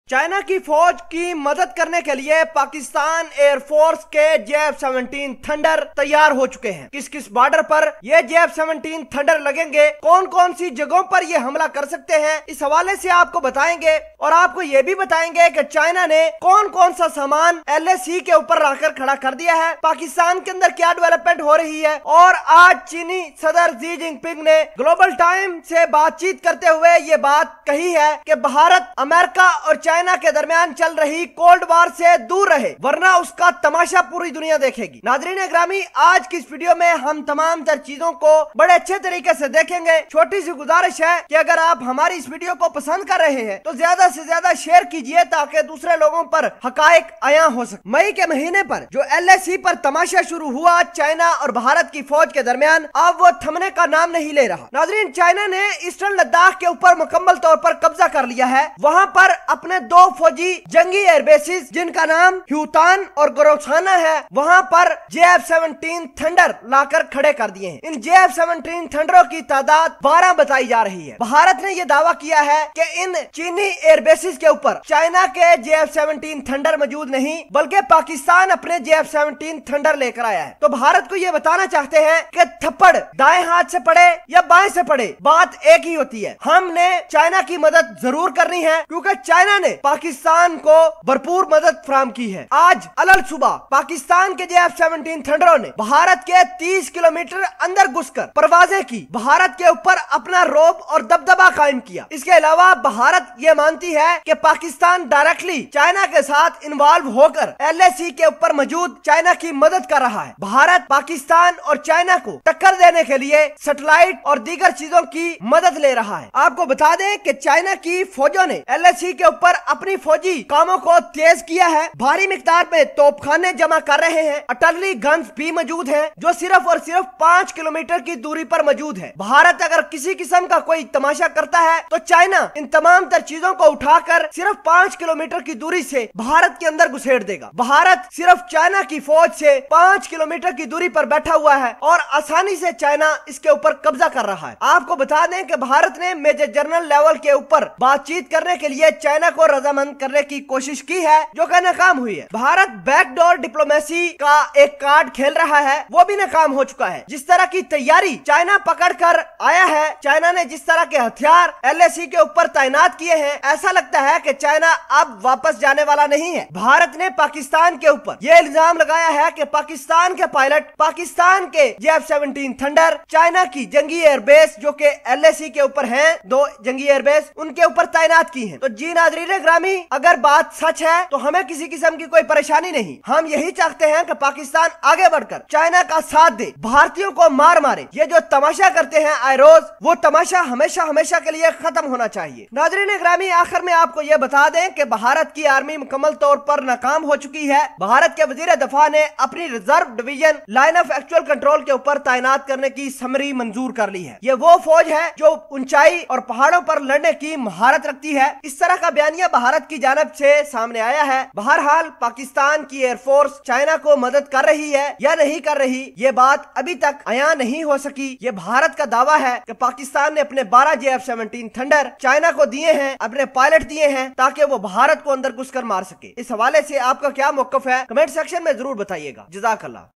China की फौज की मदद करने के लिए पाकिस्तान एयरफोर्स के JF-17 थंडर तैयार हो चुके हैं। किस किस बॉर्डर पर ये JF-17 थंडर लगेंगे, कौन कौन सी जगहों पर ये हमला कर सकते हैं, इस हवाले से आपको बताएंगे। और आपको ये भी बताएंगे कि चाइना ने कौन कौन सा सामान LAC के ऊपर लाकर खड़ा कर दिया है, पाकिस्तान के अंदर क्या डेवलपमेंट हो रही है। और आज चीनी सदर शी जिनपिंग ने ग्लोबल टाइम से बातचीत करते हुए ये बात कही है कि भारत अमेरिका और चाइना के दरमियान चल रही कोल्ड वॉर से दूर रहे, वरना उसका तमाशा पूरी दुनिया देखेगी। नाज़रीन ग्रामी, आज की इस वीडियो में हम तमाम तर चीजों को बड़े अच्छे तरीके से देखेंगे। छोटी सी गुजारिश है कि अगर आप हमारी इस वीडियो को पसंद कर रहे हैं तो ज्यादा से ज्यादा शेयर कीजिए ताकि दूसरे लोगों पर हकायक आया हो सके। मई के महीने पर जो LAC पर तमाशा शुरू हुआ चाइना और भारत की फौज के दरमियान, अब वो थमने का नाम नहीं ले रहा। नाज़रीन, चाइना ने ईस्टर्न लद्दाख के ऊपर मुकम्मल तौर पर कब्जा कर लिया है। वहां पर अपने दो फौजी जंगी एयरबेसिस जिनका नाम ह्यूतान और गोरोसाना है, वहां पर JF-17 थंडर लाकर खड़े कर दिए हैं। इन JF-17 थंडरों की तादाद 12 बताई जा रही है। भारत ने यह दावा किया है कि इन चीनी एयरबेसिस के ऊपर चाइना के JF-17 थंडर मौजूद नहीं, बल्कि पाकिस्तान अपने JF-17 थंडर लेकर आया है। तो भारत को यह बताना चाहते हैं कि थप्पड़ दाएं हाथ से पड़े या बाएं से पड़े, बात एक ही होती है। हमने चाइना की मदद जरूर करनी है क्योंकि चाइना ने पाकिस्तान को भरपूर मदद फराहम की है। आज अलग सुबह पाकिस्तान के JF-17 थंडरों ने भारत के 30 किलोमीटर अंदर घुसकर परवाजें की, भारत के ऊपर अपना रौब और दबदबा कायम किया। इसके अलावा भारत ये मानती है कि पाकिस्तान डायरेक्टली चाइना के साथ इन्वॉल्व होकर LAC के ऊपर मौजूद चाइना की मदद कर रहा है। भारत पाकिस्तान और चाइना को टक्कर देने के लिए सैटेलाइट और दीगर चीजों की मदद ले रहा है। आपको बता दें कि चाइना की फौजों ने LAC के ऊपर अपनी फौजी कामों को तेज किया है। भारी मिकदार में तोपखाने जमा कर रहे हैं। आर्टिलरी गन्स भी मौजूद हैं जो सिर्फ और सिर्फ 5 किलोमीटर की दूरी पर मौजूद है। भारत अगर किसी किस्म का कोई तमाशा करता है तो चाइना इन तमाम तर चीजों को उठाकर सिर्फ 5 किलोमीटर की दूरी से भारत के अंदर घुसेड़ देगा। भारत सिर्फ चाइना की फौज से 5 किलोमीटर की दूरी पर बैठा हुआ है और आसानी से चाइना इसके ऊपर कब्जा कर रहा है। आपको बता दें कि भारत ने मेजर जनरल लेवल के ऊपर बातचीत करने के लिए चाइना को रजामंद करने की कोशिश की है, जो कि नाकाम हुई है। भारत बैकडोर डिप्लोमेसी का एक कार्ड खेल रहा है, वो भी नाकाम हो चुका है। जिस तरह की तैयारी चाइना पकड़ कर आया है, चाइना ने जिस तरह के हथियार LAC के ऊपर तैनात किए हैं, ऐसा लगता है कि चाइना अब वापस जाने वाला नहीं है। भारत ने पाकिस्तान के ऊपर यह इल्जाम लगाया है कि पाकिस्तान के पायलट पाकिस्तान के JF-17 थंडर चाइना की जंगी एयरबेस जो कि LAC के ऊपर हैं, 2 जंगी एयरबेस उनके ऊपर तैनात की हैं। तो जी नाज़रीन ग्रामी, अगर बात सच है तो हमें किसी किस्म की कोई परेशानी नहीं। हम यही चाहते हैं कि पाकिस्तान आगे बढ़कर चाइना का साथ दे, भारतीयों को मार मारे। ये जो तमाशा करते हैं आए रोज, वो तमाशा हमेशा हमेशा के लिए खत्म होना चाहिए। नाज़रीन ग्रामी, आखिर में आपको ये बता दें कि भारत की आर्मी मुकम्मल तौर पर नाकाम हो चुकी है। भारत के वजीर दफा ने अपनी reserve division line of actual control के ऊपर तैनात करने की समरी मंजूर कर ली है। ये वो फौज है जो ऊंचाई और पहाड़ों पर लड़ने की महारत रखती है। इस तरह का बयानिया भारत की जानिब से सामने आया है। बहरहाल पाकिस्तान की एयरफोर्स चाइना को मदद कर रही है या नहीं कर रही, ये बात अभी तक अयां नहीं हो सकी। ये भारत का दावा है कि पाकिस्तान ने अपने 12 JF-17 थंडर चाइना को दिए हैं, अपने पायलट दिए हैं ताकि वो भारत को अंदर घुसकर मार सके। इस हवाले से आपका क्या मौकफ है, कमेंट सेक्शन में जरूर बताइएगा। जज़ाकल्लाह।